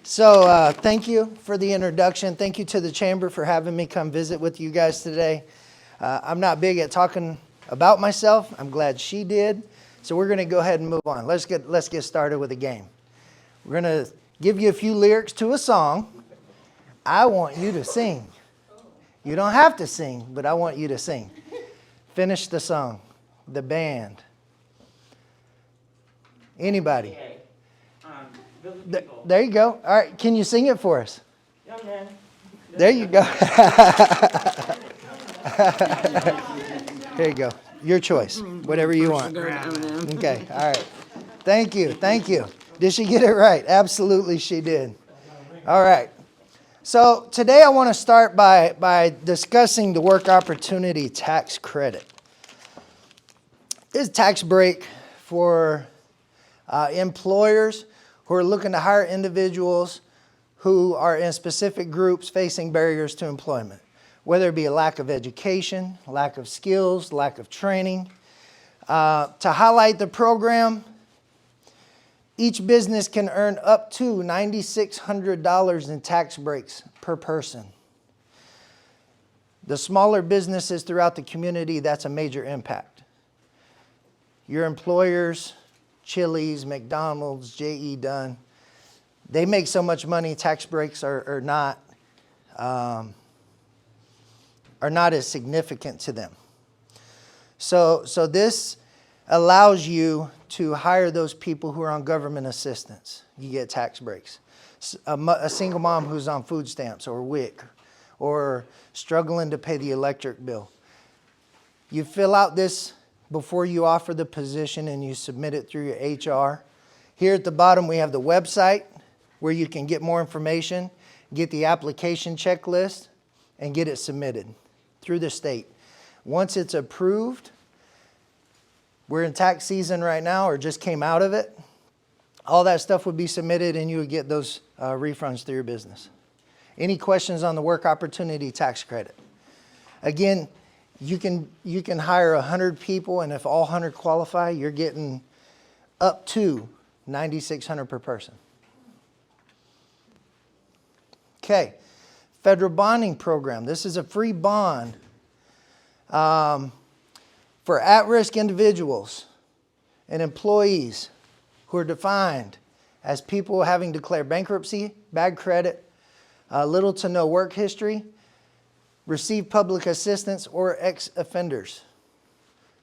So thank you for the introduction. Thank you to the Chamber for having me come visit with you guys today. I'm not big at talking about myself. I'm glad she did. So we're going to go ahead and move on. Let's get started with a game. We're going to give you a few lyrics to a song. I want you to sing. You don't have to sing, but I want you to sing. Finish the song. The band. Anybody? There you go. All right, can you sing it for us? Young man. There you go. Here you go. Your choice. Whatever you want. Okay, all right. Thank you. Did she get it right? Absolutely she did. All right. So today I want to start by discussing the work opportunity tax credit. This tax break for employers who are looking to hire individuals who are in specific groups facing barriers to employment, whether it be a lack of education, lack of skills, lack of training. To highlight the program, each business can earn up to $9,600 in tax breaks per person. The smaller businesses throughout the community, that's a major impact. Your employers, Chili's, McDonald's, J.E. Dunn, they make so much money, tax breaks are not as significant to them. So this allows you to hire those people who are on government assistance. You get tax breaks. A single mom who's on food stamps or WIC or struggling to pay the electric bill. You fill out this before you offer the position and you submit it through your HR. Here at the bottom we have the website where you can get more information, get the application checklist, and get it submitted through the state. Once it's approved, we're in tax season right now or just came out of it, all that stuff would be submitted and you would get those refunds through your business. Any questions on the work opportunity tax credit? Again, you can hire 100 people, and if all 100 qualify, you're getting up to $9,600 per person. Okay, federal bonding program. This is a free bond for at-risk individuals and employees who are defined as people having declared bankruptcy, bad credit, little to no work history, receive public assistance, or ex-offenders.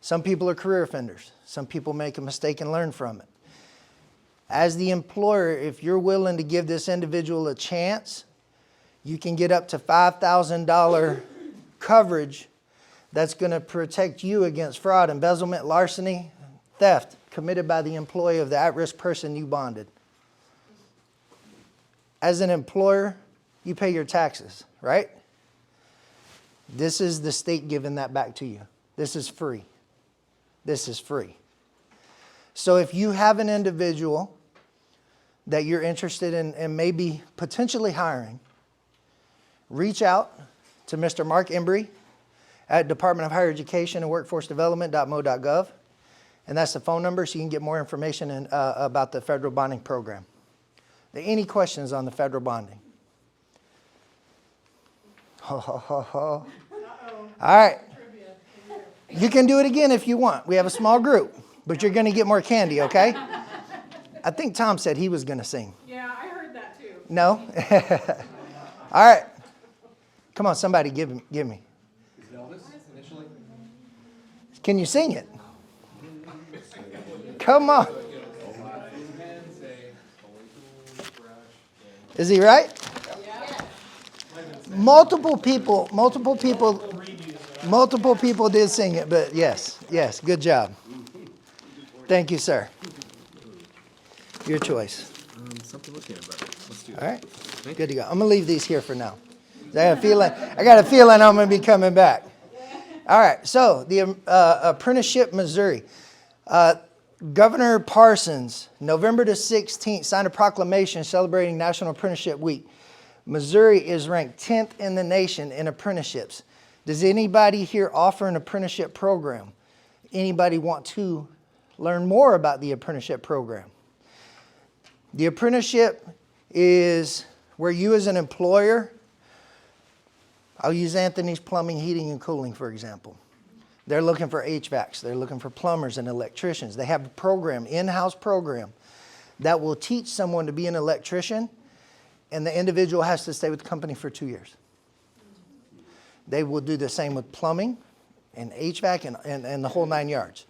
Some people are career offenders. Some people make a mistake and learn from it. As the employer, if you're willing to give this individual a chance, you can get up to $5,000 coverage that's going to protect you against fraud, embezzlement, larceny, theft committed by the employee of the at-risk person you bonded. As an employer, you pay your taxes, right? This is the state giving that back to you. This is free. This is free. So if you have an individual that you're interested in and maybe potentially hiring, reach out to Mr. Mark Embry at Department of Higher Education and Workforce Development.mo.gov. And that's the phone number so you can get more information about the federal bonding program. Any questions on the federal bonding? Ho, ho, ho, ho. All right. You can do it again if you want. We have a small group, but you're going to get more candy, okay? I think Tom said he was going to sing. Yeah, I heard that too. No? All right. Come on, somebody give me. Is Elvis initially? Can you sing it? Come on. Is he right? Multiple people did sing it, but yes, good job. Thank you, sir. Your choice. Something looking at about it. Let's do it. All right, good to go. I'm gonna leave these here for now. I got a feeling I'm gonna be coming back. All right, so the Apprenticeship, Missouri. Governor Parsons, November the 16th, signed a proclamation celebrating National Apprenticeship Week. Missouri is ranked 10th in the nation in apprenticeships. Does anybody here offer an apprenticeship program? Anybody want to learn more about the apprenticeship program? The apprenticeship is where you as an employer, I'll use Anthony's Plumbing, Heating, and Cooling, for example. They're looking for HVACs. They're looking for plumbers and electricians. They have a program, in-house program, that will teach someone to be an electrician, and the individual has to stay with the company for 2 years. They will do the same with plumbing and HVAC and the whole 9 yards.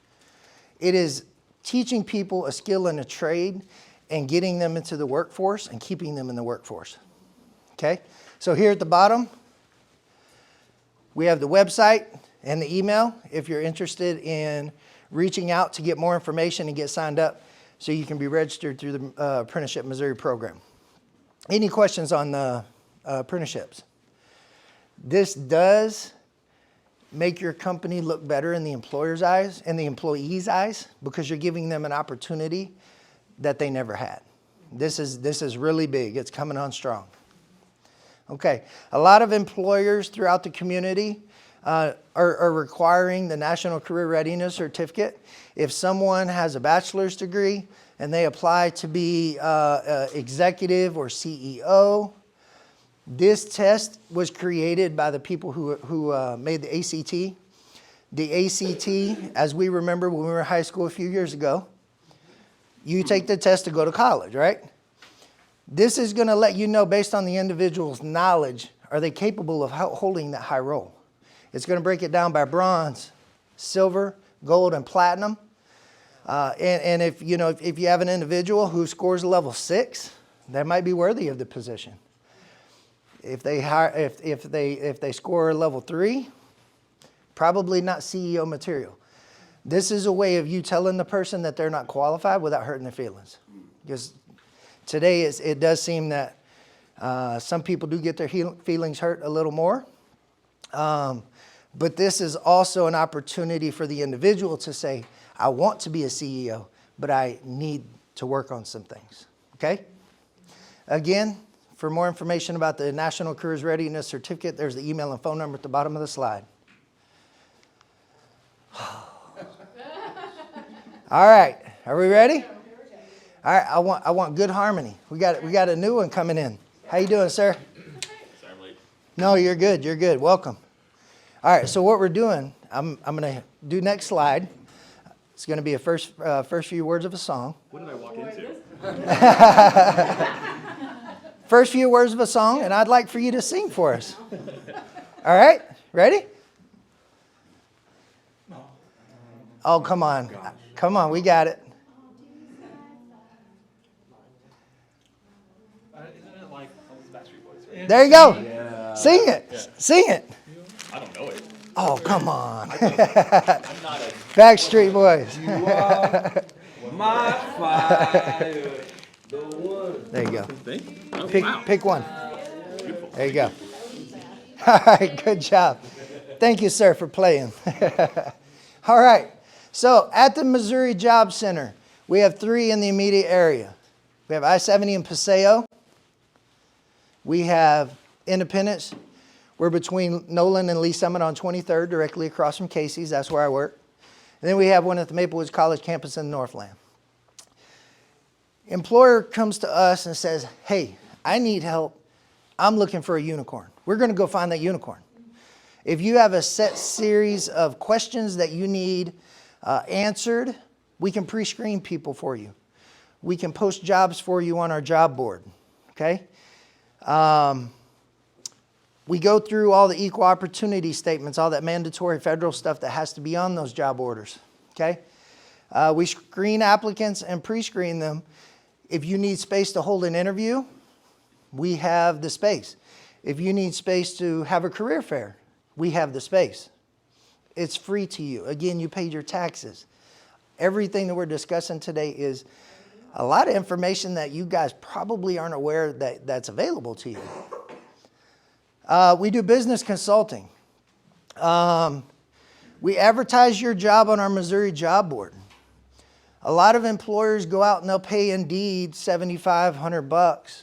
It is teaching people a skill and a trade and getting them into the workforce and keeping them in the workforce. Okay? So here at the bottom, we have the website and the email if you're interested in reaching out to get more information and get signed up so you can be registered through the Apprenticeship Missouri program. Any questions on the apprenticeships? This does make your company look better in the employer's eyes and the employee's eyes because you're giving them an opportunity that they never had. This is really big. It's coming on strong. Okay, a lot of employers throughout the community are requiring the National Career Readiness Certificate. If someone has a bachelor's degree and they apply to be executive or CEO, this test was created by the people who made the ACT. The ACT, as we remember when we were in high school a few years ago, you take the test to go to college, right? This is going to let you know, based on the individual's knowledge, are they capable of holding that high role? It's going to break it down by bronze, silver, gold, and platinum. And if you have an individual who scores a level 6, that might be worthy of the position. If they score a level 3, probably not CEO material. This is a way of you telling the person that they're not qualified without hurting their feelings. Because today it does seem that some people do get their feelings hurt a little more. But this is also an opportunity for the individual to say, I want to be a CEO, but I need to work on some things. Okay? Again, for more information about the National Careers Readiness Certificate, there's the email and phone number at the bottom of the slide. All right, are we ready? All right, I want good harmony. We got a new one coming in. How you doing, sir? Sorry, I'm late. No, you're good. You're good. Welcome. All right, so what we're doing, I'm going to do next slide. It's going to be a first few words of a song. What did I walk into? First few words of a song, and I'd like for you to sing for us. All right? Ready? Oh, come on. Come on, we got it. Isn't it like Backstreet Boys, right? There you go. Yeah. Sing it. Yeah. Sing it. I don't know it. Oh, come on. I'm not a... Backstreet Boys. You are my fire, the one. There you go. Thing? Oh, Pick, wow. pick one. Beautiful. There you go. All right, good job. Thank you, sir, for playing. All right. So at the Missouri Job Center, we have 3 in the immediate area. We have I-70 in Paseo. We have Independence. We're between Nolan and Lee Summit on 23rd, directly across from Casey's. That's where I work. And then we have one at the Maple Woods College campus in Northland. Employer comes to us and says, hey, I need help. I'm looking for a unicorn. We're going to go find that unicorn. If you have a set series of questions that you need answered, we can pre-screen people for you. We can post jobs for you on our job board. Okay? We go through all the equal opportunity statements, all that mandatory federal stuff that has to be on those job orders. Okay? We screen applicants and pre-screen them. If you need space to hold an interview, we have the space. If you need space to have a career fair, we have the space. It's free to you. Again, you paid your taxes. Everything that we're discussing today is a lot of information that you guys probably aren't aware that's available to you. We do business consulting. We advertise your job on our Missouri job board. A lot of employers go out and they'll pay Indeed $7,500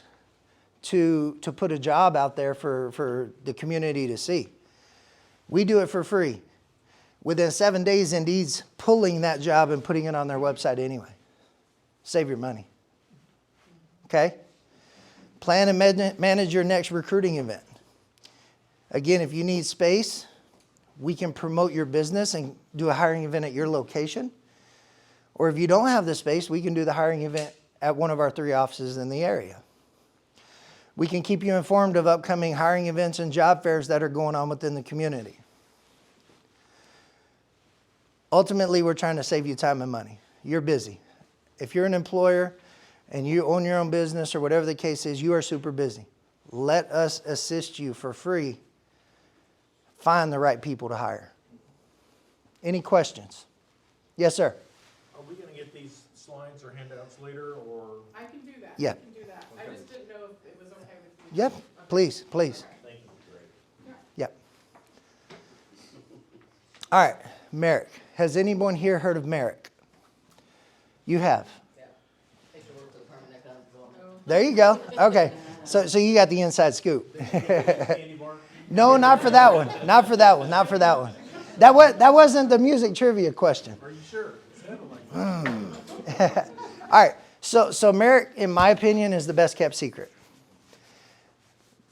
to put a job out there for the community to see. We do it for free. Within 7 days, Indeed's pulling that job and putting it on their website anyway. Save your money. Okay? Plan and manage your next recruiting event. Again, if you need space, we can promote your business and do a hiring event at your location. Or if you don't have the space, we can do the hiring event at one of our 3 offices in the area. We can keep you informed of upcoming hiring events and job fairs that are going on within the community. Ultimately, we're trying to save you time and money. You're busy. If you're an employer and you own your own business or whatever the case is, you are super busy. Let us assist you for free. Find the right people to hire. Any questions? Yes, sir. Are we gonna get these slides or handouts later, or? I can do that. Yeah. I can do that. I just didn't know if it was okay with you. Yep, please, please. Thank you, great. Yep. All right, Merrick. Has anyone here heard of Merrick? You have. There you go. Okay. So you got the inside scoop. Candy bar? No, not for that one. Not for that one. Not for that one. That wasn't the music trivia question. Are you sure? It sounded like that. All right. So Merrick, in my opinion, is the best kept secret.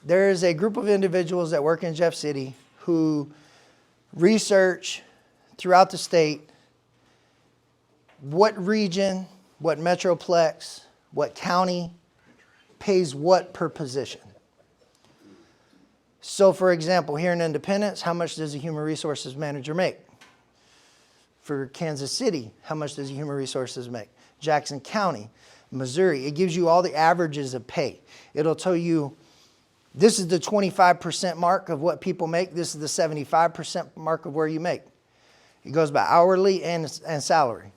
There is a group of individuals that work in Jeff City who research throughout the state what region, what metroplex, what county pays what per position. So for example, here in Independence, how much does a human resources manager make? For Kansas City, how much does a human resources make? Jackson County, Missouri, it gives you all the averages of pay. It'll tell you this is the 25% mark of what people make. This is the 75% mark of where you make. It goes by hourly and salary.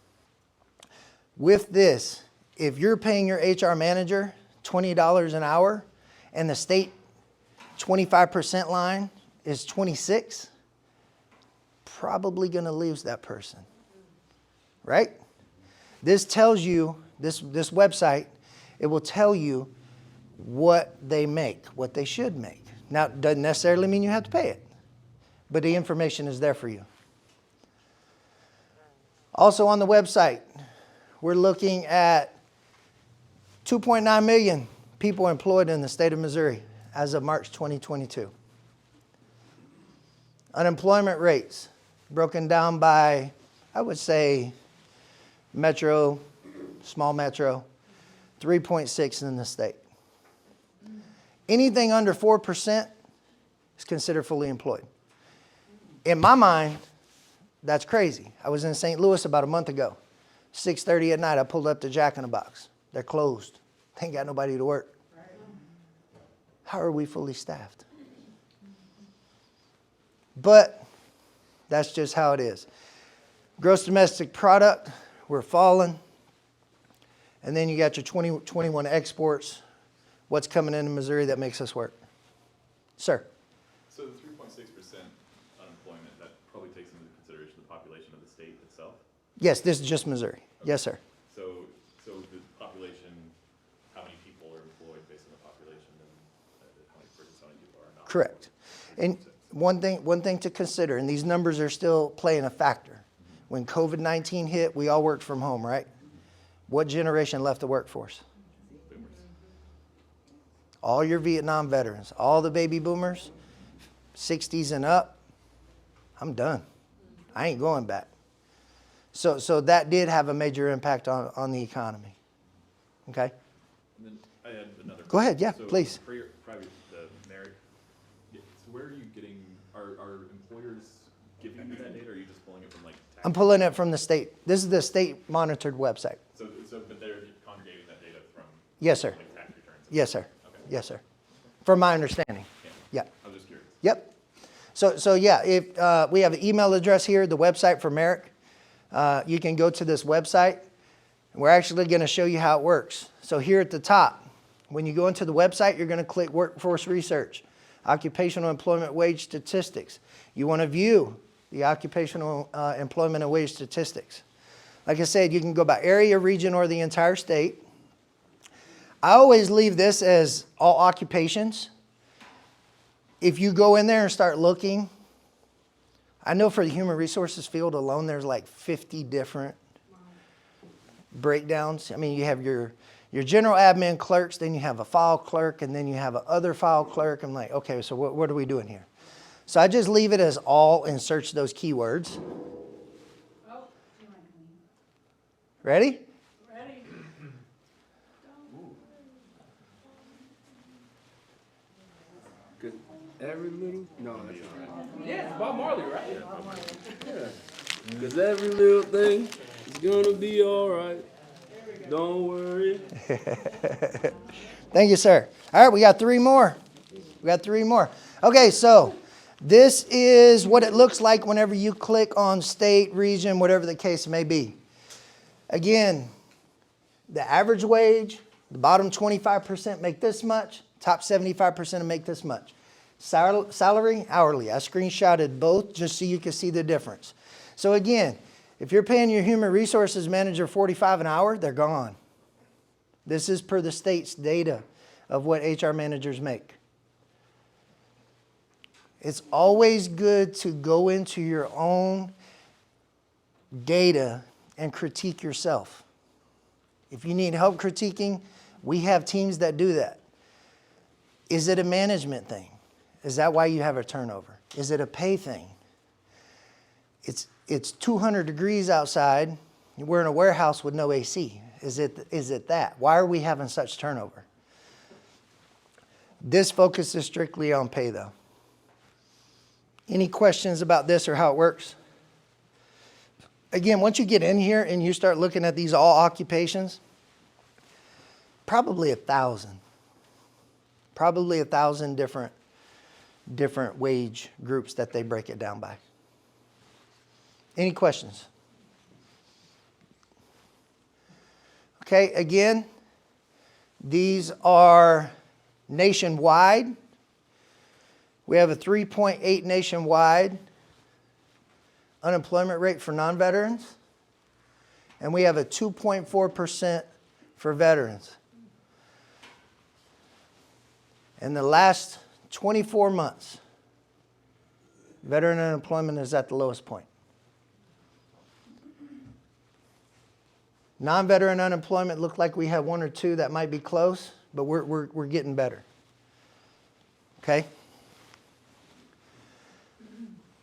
With this, if you're paying your HR manager $20 an hour and the state 25% line is 26, probably going to lose that person, right? This tells you, this website, it will tell you what they make, what they should make. Now, it doesn't necessarily mean you have to pay it, but the information is there for you. Also on the website, we're looking at 2.9 million people employed in the state of Missouri as of March 2022. Unemployment rates broken down by, I would say, metro, small metro, 3.6 in the state. Anything under 4% is considered fully employed. In my mind, that's crazy. I was in St. Louis about a month ago. 6:30 at night, I pulled up to Jack in the Box. They're closed. They ain't got nobody to work. How are we fully staffed? But that's just how it is. Gross domestic product, we're falling. And then you got your 2021 exports. What's coming into Missouri that makes us work? Sir. So the 3.6% unemployment, that probably takes into consideration the population of the state itself? Yes, this is just Missouri. Okay. Yes, sir. So the population, how many people are employed based on the population and how many people are not? Correct. And one thing to consider, and these numbers are still playing a factor. Mm-hmm. When COVID-19 hit, we all worked from home, right? Mm-hmm. What generation left the workforce? Boomers. All your Vietnam veterans, all the baby boomers, 60s and up, I'm done. I ain't going back. So that did have a major impact on the economy. Okay? And then I had another. Go ahead, yeah, so please. For your private, Merrick, so where are you getting, are employers giving you that data, or are you just pulling it from like tax? I'm pulling it from the state. This is the state monitored website. So but they're congregating that data from Yes, sir. like tax returns? Yes, sir. Okay. Yes, sir. From my understanding. Yeah. Yeah. I was just curious. Yep. So yeah, if we have an email address here, the website for Merrick. You can go to this website. We're actually going to show you how it works. So here at the top, when you go into the website, you're going to click Workforce Research, Occupational Employment Wage Statistics. You want to view the occupational employment and wage statistics. Like I said, you can go by area, region, or the entire state. I always leave this as all occupations. If you go in there and start looking, I know for the human resources field alone, there's like 50 different breakdowns. I mean, you have your your general admin clerks, then you have a file clerk, and then you have a other file clerk. I'm like, okay, so what are we doing here? So I just leave it as all and search those keywords. Oh, Ready? ready? Cause every little, no, that's not right. Yeah, Bob Marley, right? Yeah. Cause every little thing is gonna be alright. Don't worry. Thank you, sir. All right, we got 3 more. Okay, so this is what it looks like whenever you click on state, region, whatever the case may be. Again, the average wage, the bottom 25% make this much, top 75% make this much. Salary, hourly. I screenshotted both just so you can see the difference. So again, if you're paying your human resources manager $45 an hour, they're gone. This is per the state's data of what HR managers make. It's always good to go into your own data and critique yourself. If you need help critiquing, we have teams that do that. Is it a management thing? Is that why you have a turnover? Is it a pay thing? It's 200 degrees outside. We're in a warehouse with no AC. Is it that? Why are we having such turnover? This focuses strictly on pay, though. Any questions about this or how it works? Again, once you get in here and you start looking at these all occupations, probably 1,000. Probably 1,000 different wage groups that they break it down by. Any questions? Okay, again, these are nationwide. We have a 3.8 nationwide unemployment rate for non-veterans, and we have a 2.4% for veterans. In the last 24 months, veteran unemployment is at the lowest point. Non-veteran unemployment looked like we have 1 or 2 that might be close, but we're getting better. Okay?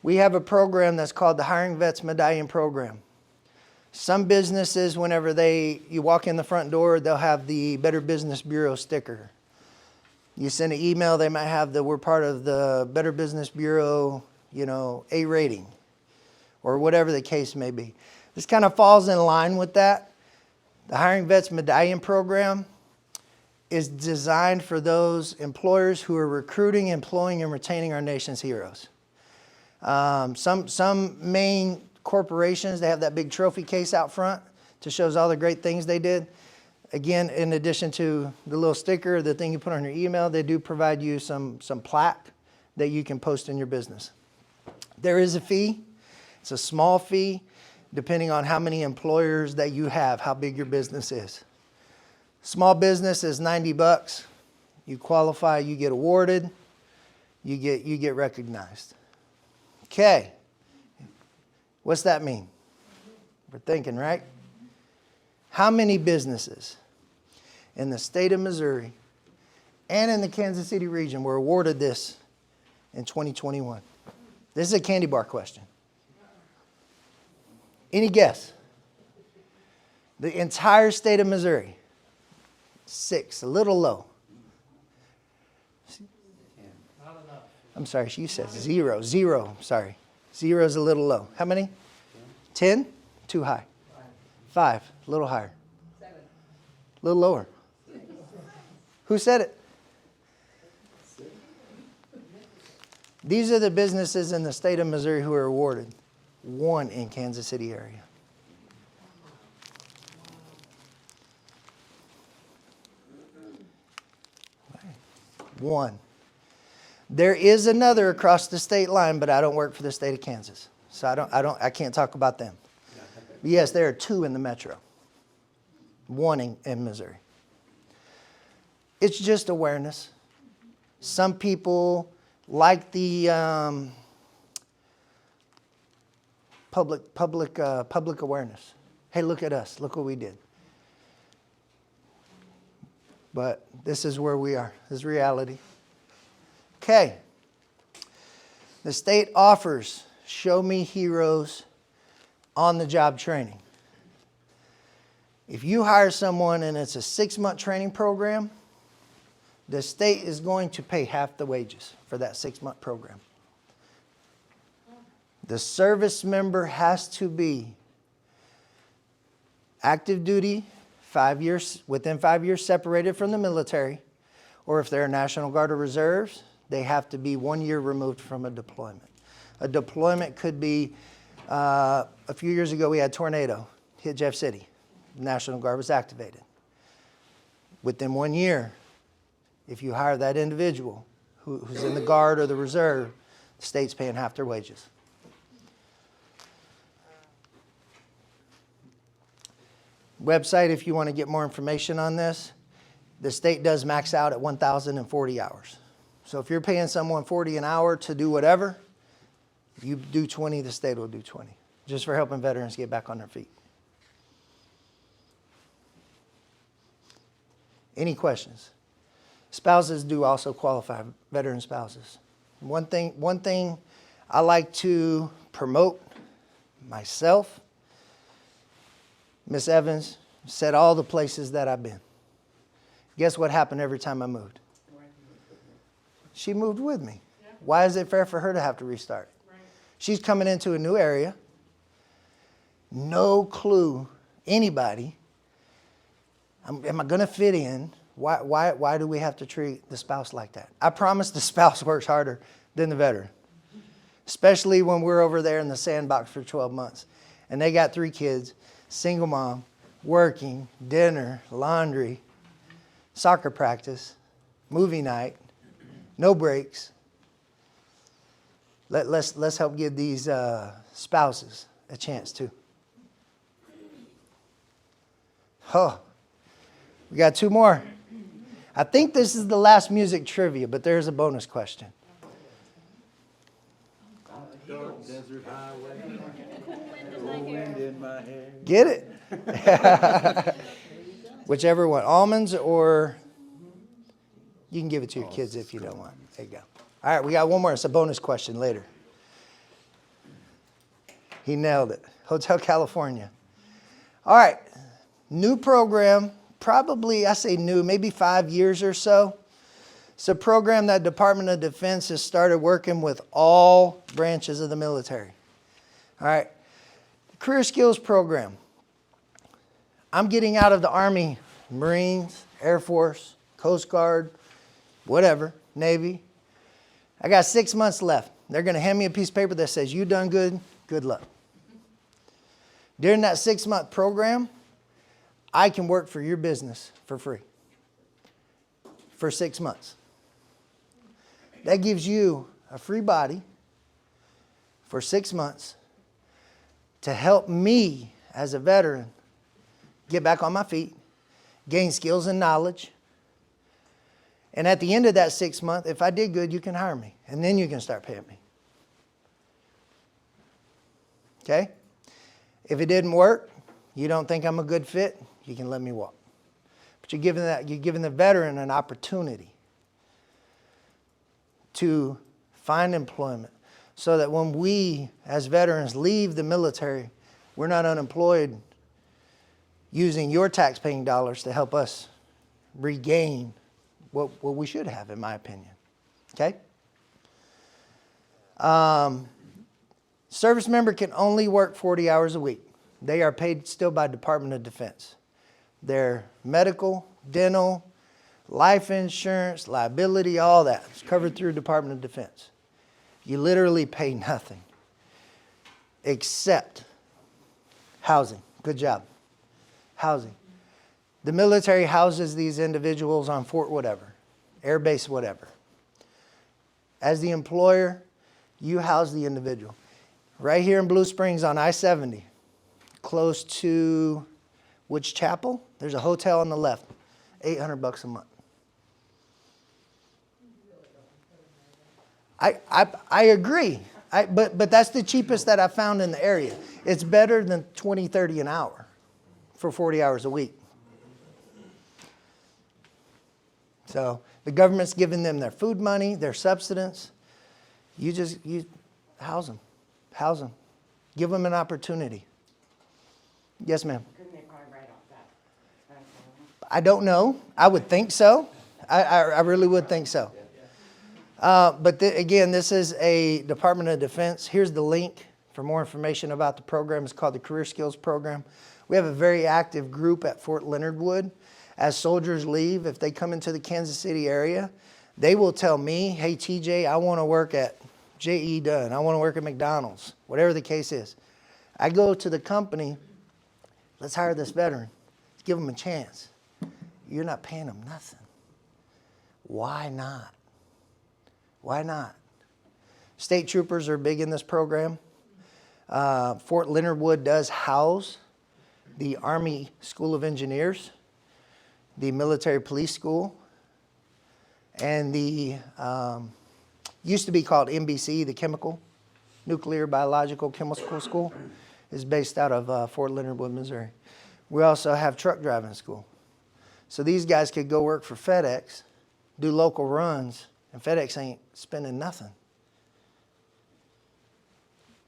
We have a program that's called the Hiring Vets Medallion program. Some businesses, whenever you walk in the front door, they'll have the Better Business Bureau sticker. You send an email, they might have we're part of the Better Business Bureau, A rating, or whatever the case may be. This kind of falls in line with that. The Hiring Vets Medallion program is designed for those employers who are recruiting, employing, and retaining our nation's heroes. Some main corporations, they have that big trophy case out front to show all the great things they did. Again, in addition to the little sticker, the thing you put on your email, they do provide you some plaque that you can post in your business. There is a fee. It's a small fee, depending on how many employers that you have, how big your business is. Small business is $90. You qualify, you get awarded, you get recognized. Okay. What's that mean? We're thinking, right? How many businesses in the state of Missouri and in the Kansas City region were awarded this in 2021? This is a candy bar question. Any guess? The entire state of Missouri. 6, a little low. I'm sorry, she said 0. 0, sorry. 0 is a little low. How many? 10? Too high. 5, a little higher. 7. A little lower. Who said it? These are the businesses in the state of Missouri who are awarded. 1 in Kansas City area. One. There is another across the state line, but I don't work for the state of Kansas, so I can't talk about them. But yes, there are 2 in the metro. 1 in Missouri. It's just awareness. Some people like the public awareness. Hey, look at us. Look what we did. But this is where we are. This is reality. Okay. The state offers Show Me Heroes on-the-job training. If you hire someone and it's a 6-month training program, the state is going to pay half the wages for that 6-month program. The service member has to be active duty, 5 years, within 5 years separated from the military, or if they're National Guard or Reserves, they have to be 1 year removed from a deployment. A deployment could be, a few years ago we had tornado, hit Jeff City. The National Guard was activated. Within 1 year, if you hire that individual who's in the Guard or the Reserve, the state's paying half their wages. Website, if you want to get more information on this, the state does max out at 1,040 hours. So if you're paying someone $40 an hour to do whatever, if you do 20, the state will do 20, just for helping veterans get back on their feet. Any questions? Spouses do also qualify, veteran spouses. One thing I like to promote myself, Miss Evans said all the places that I've been. Guess what happened every time I moved? She moved with me. Yeah. Why is it fair for her to have to restart? Right. She's coming into a new area. No clue, anybody. Am I going to fit in? Why do we have to treat the spouse like that? I promise the spouse works harder than the veteran. Especially when we're over there in the sandbox for 12 months. And they got 3 kids. Single mom, working, dinner, laundry, soccer practice, movie night, no breaks. Let's help give these spouses a chance too. Oh, we got 2 more. I think this is the last music trivia, but there's a bonus question. Desert highway, cool wind in my hair. Get it? Whichever one. Almonds, or you can give it to your kids if you don't want. There you go. All right, we got one more. It's a bonus question later. He nailed it. Hotel California. All right. New program. Probably, I say new, maybe 5 years or so. It's a program that Department of Defense has started working with all branches of the military. All right. Career Skills Program. I'm getting out of the Army, Marines, Air Force, Coast Guard, whatever, Navy. I got 6 months left. They're going to hand me a piece of paper that says, you done good, good luck. During that 6-month program, I can work for your business for free for 6 months. That gives you a free body for 6 months to help me as a veteran get back on my feet, gain skills and knowledge. And at the end of that 6 months, if I did good, you can hire me. And then you can start paying me. Okay? If it didn't work, you don't think I'm a good fit, you can let me walk. But you're giving the veteran an opportunity to find employment so that when we, as veterans, leave the military, we're not unemployed using your tax-paying dollars to help us regain what we should have, in my opinion. Okay? Service member can only work 40 hours a week. They are paid still by Department of Defense. Their medical, dental, life insurance, liability, all that is covered through Department of Defense. You literally pay nothing except housing. Good job. Housing. The military houses these individuals on Fort whatever, Air Base whatever. As the employer, you house the individual. Right here in Blue Springs on I-70, close to Woods Chapel, there's a hotel on the left, $800 a month. I agree, but that's the cheapest that I found in the area. It's better than $20, $30 an hour for 40 hours a week. So the government's giving them their food money, their subsistence. You house them. House them. Give them an opportunity. Yes, ma'am. Couldn't they probably write off that? I don't know. I would think so. I really would think so. But again, this is a Department of Defense. Here's the link for more information about the program. It's called the Career Skills Program. We have a very active group at Fort Leonard Wood. As soldiers leave, if they come into the Kansas City area, they will tell me, hey, TJ, I want to work at J.E. Dunn. I want to work at McDonald's, whatever the case is. I go to the company, let's hire this veteran. Let's give them a chance. You're not paying them nothing. Why not? Why not? State troopers are big in this program. Fort Leonard Wood does house the Army School of Engineers, the Military Police School, and the, used to be called MBC, the Chemical, Nuclear Biological Chemical School, is based out of Fort Leonard Wood, Missouri. We also have truck driving school. So these guys could go work for FedEx, do local runs, and FedEx ain't spending nothing.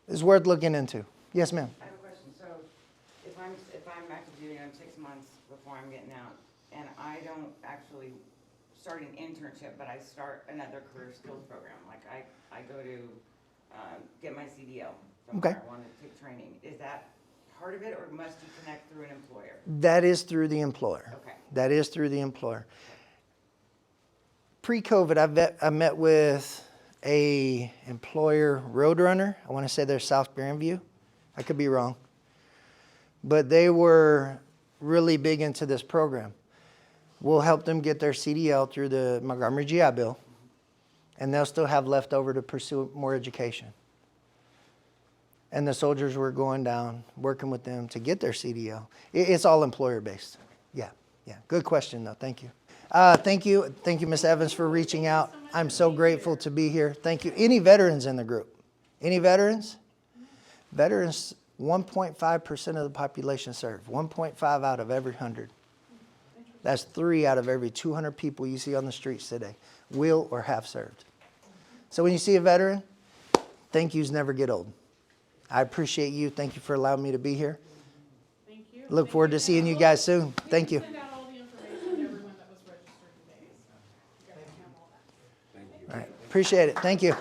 It's worth looking into. Yes, ma'am. I have a question. So if I'm active duty, I'm 6 months before I'm getting out, and I don't actually start an internship, but I start another career skills program. Like I go to get my CDL somewhere. Okay. I want to take training. Is that part of it, or must you connect through an employer? That is through the employer. Okay. That is through the employer. Pre-COVID, I met with a employer, Roadrunner. I want to say they're South Grandview. I could be wrong. But they were really big into this program. We'll help them get their CDL through the Montgomery GI Bill, and they'll still have left over to pursue more education. And the soldiers were going down, working with them to get their CDL. It's all employer-based. Yeah. Good question, though. Thank you. Thank you, Ms. Evans, for reaching out. I'm so grateful to be here. Thank you. Any veterans in the group? Any veterans? Veterans, 1.5% of the population serve. 1.5 out of every 100. That's 3 out of every 200 people you see on the streets today will or have served. So when you see a veteran, thank yous never get old. I appreciate you. Thank you for allowing me to be here. Thank you. Look forward to seeing you guys soon. Thank you. Send out all the information to everyone that was registered today, so you guys can have all that. All right. Appreciate it. Thank you.